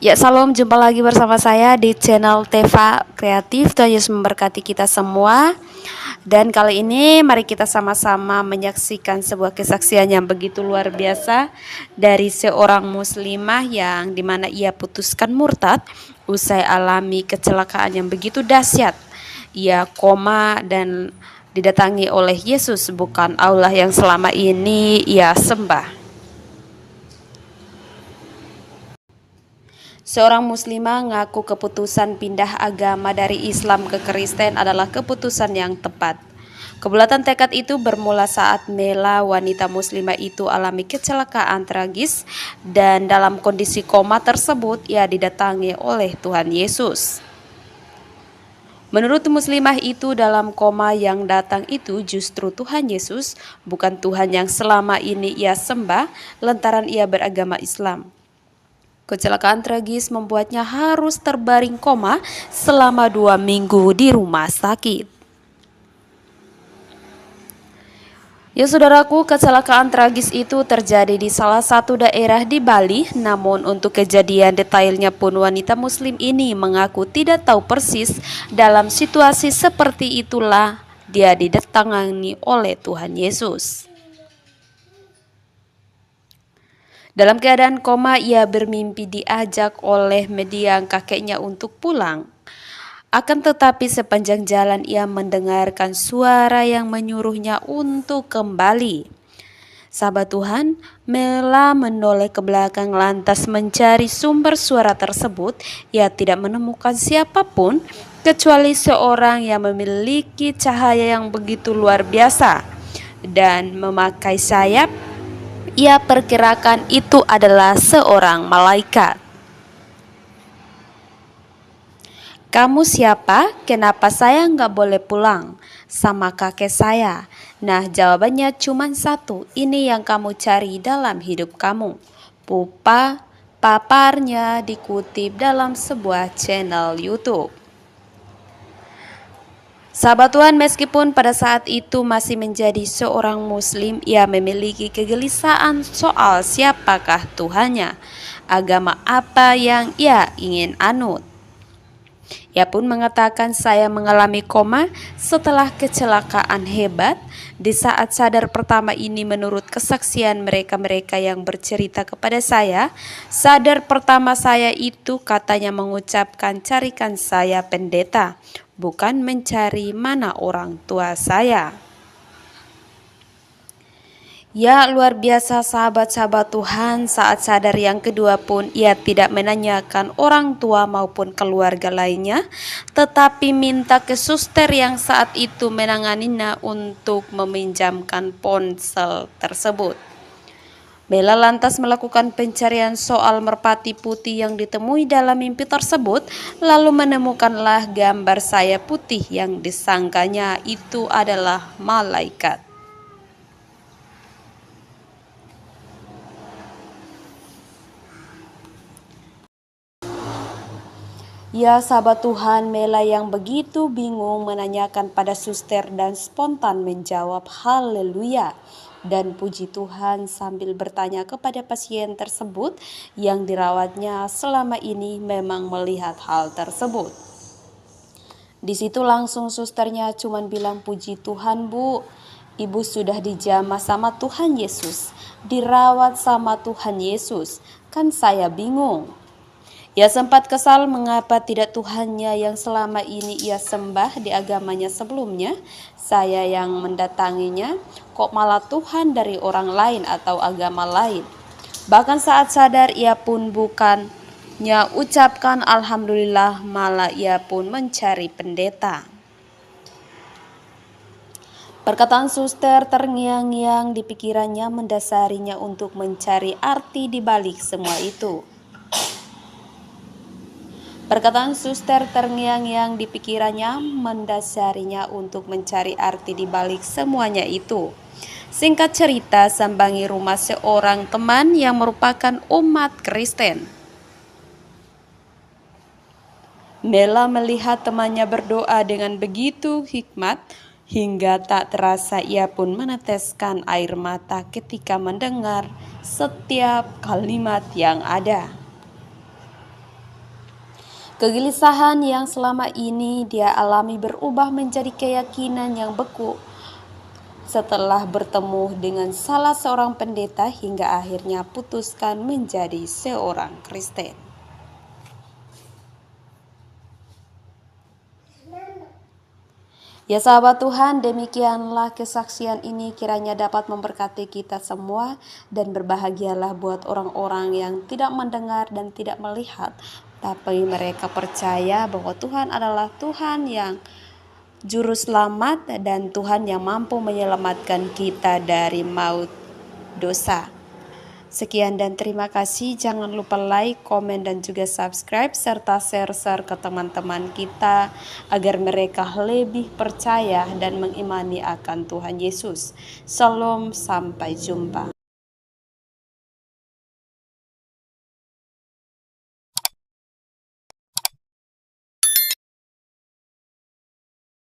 Ya, salam, jumpa lagi bersama saya di channel Teva Kreatif. Tuhan Yesus memberkati kita semua. Dan kali ini mari kita sama-sama menyaksikan sebuah kesaksian yang begitu luar biasa dari seorang muslimah yang dimana ia putuskan murtad usai alami kecelakaan yang begitu dahsyat. Ia koma dan didatangi oleh Yesus, bukan Allah yang selama ini ia sembah. Seorang muslimah ngaku keputusan pindah agama dari Islam ke Kristen adalah keputusan yang tepat. Kebulatan tekad itu bermula saat Mela, wanita muslimah itu, alami kecelakaan tragis dan dalam kondisi koma tersebut ia didatangi oleh Tuhan Yesus. Menurut muslimah itu, dalam koma yang datang itu justru Tuhan Yesus, bukan Tuhan yang selama ini ia sembah lantaran ia beragama Islam. Kecelakaan tragis membuatnya harus terbaring koma selama 2 minggu di rumah sakit. Ya saudaraku, kecelakaan tragis itu terjadi di salah satu daerah di Bali. Namun untuk kejadian detailnya pun wanita muslim ini mengaku tidak tahu persis. Dalam situasi seperti itulah dia didatangi oleh Tuhan Yesus. Dalam keadaan koma, ia bermimpi diajak oleh mendiang kakeknya untuk pulang. Akan tetapi sepanjang jalan ia mendengarkan suara yang menyuruhnya untuk kembali. Sahabat Tuhan, Mela menoleh ke belakang lantas mencari sumber suara tersebut. Ia tidak menemukan siapapun kecuali seorang yang memiliki cahaya yang begitu luar biasa dan memakai sayap. Ia perkirakan itu adalah seorang malaikat. "Kamu siapa? Kenapa saya nggak boleh pulang sama kakek saya?" Nah, jawabannya cuma satu, ini yang kamu cari dalam hidup kamu. Paparnya dikutip dalam sebuah channel YouTube. Sahabat Tuhan, meskipun pada saat itu masih menjadi seorang muslim, ia memiliki kegelisahan soal siapakah Tuhannya, agama apa yang ia ingin anut. Ia pun mengatakan, "Saya mengalami koma setelah kecelakaan hebat. Di saat sadar pertama ini, menurut kesaksian mereka-mereka yang bercerita kepada saya, sadar pertama saya itu katanya mengucapkan, 'Carikan saya pendeta,' bukan mencari mana orang tua saya." Ya, luar biasa sahabat-sahabat Tuhan. Saat sadar yang kedua pun ia tidak menanyakan orang tua maupun keluarga lainnya, tetapi minta ke suster yang saat itu menanganinya untuk meminjamkan ponsel tersebut. Mela lantas melakukan pencarian soal merpati putih yang ditemui dalam mimpi tersebut, lalu menemukanlah gambar sayap putih yang disangkanya itu adalah malaikat. Ya sahabat Tuhan, Mela yang begitu bingung menanyakan pada suster dan spontan menjawab haleluya dan puji Tuhan sambil bertanya kepada pasien tersebut yang dirawatnya selama ini memang melihat hal tersebut. Di situ langsung susternya cuman bilang, "Puji Tuhan Bu, Ibu sudah dijamah sama Tuhan Yesus, dirawat sama Tuhan Yesus, kan saya bingung." Ia sempat kesal mengapa tidak Tuhannya yang selama ini ia sembah di agamanya sebelumnya. Saya yang mendatanginya, kok malah Tuhan dari orang lain atau agama lain. Bahkan saat sadar ia pun bukannya ucapkan alhamdulillah, malah ia pun mencari pendeta. Perkataan suster terngiang-ngiang di pikirannya mendasarinya untuk mencari arti di balik semua itu. Perkataan suster terngiang-ngiang di pikirannya mendasarinya untuk mencari arti di balik semuanya itu. Singkat cerita, sambangi rumah seorang teman yang merupakan umat Kristen. Mela melihat temannya berdoa dengan begitu hikmat, hingga tak terasa ia pun meneteskan air mata ketika mendengar setiap kalimat yang ada. Kegelisahan yang selama ini dia alami berubah menjadi keyakinan yang beku setelah bertemu dengan salah seorang pendeta hingga akhirnya putuskan menjadi seorang Kristen. Ya sahabat Tuhan, demikianlah kesaksian ini kiranya dapat memberkati kita semua, dan berbahagialah buat orang-orang yang tidak mendengar dan tidak melihat, tapi mereka percaya bahwa Tuhan adalah Tuhan yang Juru Selamat dan Tuhan yang mampu menyelamatkan kita dari maut dosa. Sekian dan terima kasih. Jangan lupa like, komen, dan juga subscribe serta share ke teman-teman kita agar mereka lebih percaya dan mengimani akan Tuhan Yesus. Shalom, sampai jumpa.